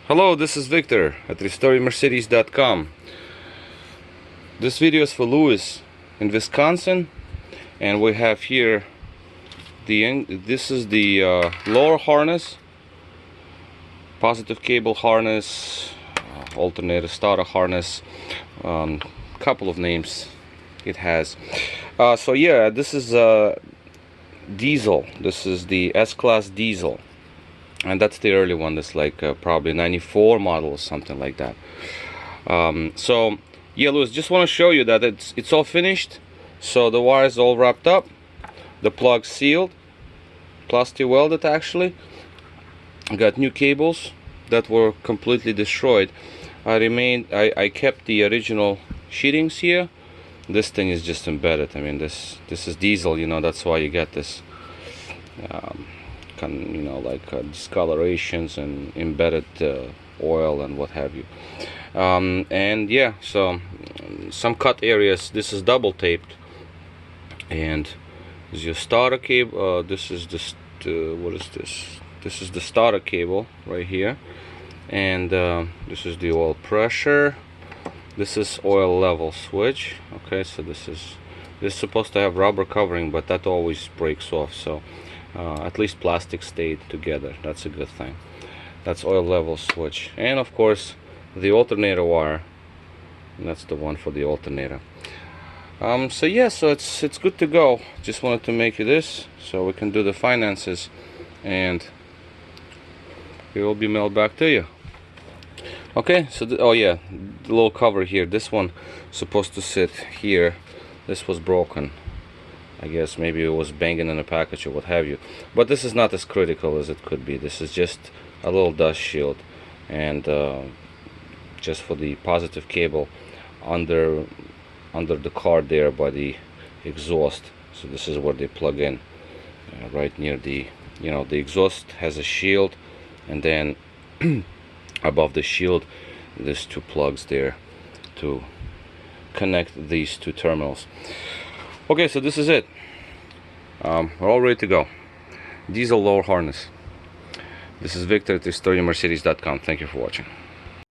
Hello, this is Victor at RestoreMercedes.com. This video is for Louis in Wisconsin, and we have here this is the lower harness, positive cable harness, alternator starter harness, couple of names it has. So yeah, this is diesel. This is the S-Class diesel, and that's the early one. That's like probably 94 model or something like that. So yeah, Louis, just want to show you that it's all finished. So the wire is all wrapped up, the plug sealed, plastic welded actually. I got new cables that were completely destroyed. I kept the original sheetings here. This thing is just embedded. I mean, this is diesel, you know, that's why you get this discolorations and embedded oil and what have you. And yeah, so some cut areas. This is double taped, and this is your starter cable. This is what is this? This is the starter cable right here, and this is the oil pressure. This is oil level switch. Okay, so this is supposed to have rubber covering, but that always breaks off, so at least plastic stayed together. That's a good thing. That's oil level switch, and of course the alternator wire. And that's the one for the alternator. So yeah, so it's good to go. Just wanted to make you this so we can do the finances, and it will be mailed back to you. Okay, so oh yeah, the little cover here, this one supposed to sit here. This was broken. I guess maybe it was banging in a package or what have you, but this is not as critical as it could be. This is just a little dust shield, and just for the positive cable under the car there by the exhaust. So this is where they plug in, right near the, you know, the exhaust has a shield, and then above the shield there's two plugs there to connect these two terminals. Okay, so this is it. We're all ready to go. Diesel lower harness. This is Victor at RestoreMercedes.com. Thank you for watching.